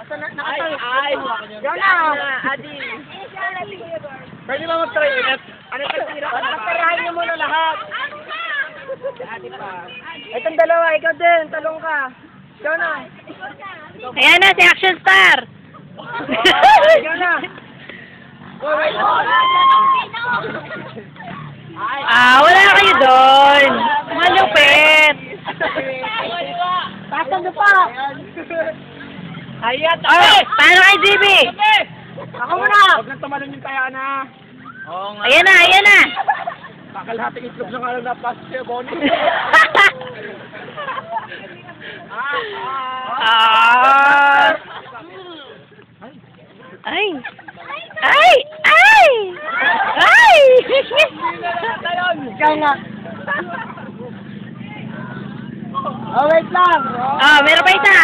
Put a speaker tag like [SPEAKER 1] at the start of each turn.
[SPEAKER 1] Ay! Yan na! Adi! Pwede ba mag-try ulit? Ano tira? Tirahin niyo muna lahat! Adi pa. Itong dalawa, ikaw din, talong ka. Ikaw na.
[SPEAKER 2] Ayan na, si Action Star!
[SPEAKER 1] Ikaw na.
[SPEAKER 2] Wala kayo doon. Malupit.
[SPEAKER 1] Tasan na pa. Hayat.
[SPEAKER 2] Paano kay GB?
[SPEAKER 1] Ako muna. Huwag nang tumalon yung taya na.
[SPEAKER 2] Ayan na, ayan na.
[SPEAKER 1] Kakalahating itlog na nga lang napasok siya, Bonnie.
[SPEAKER 2] Ay! Ay! Ay! Ay!
[SPEAKER 1] Ikaw nga. Oh, wait lang.
[SPEAKER 2] Meron pa isa.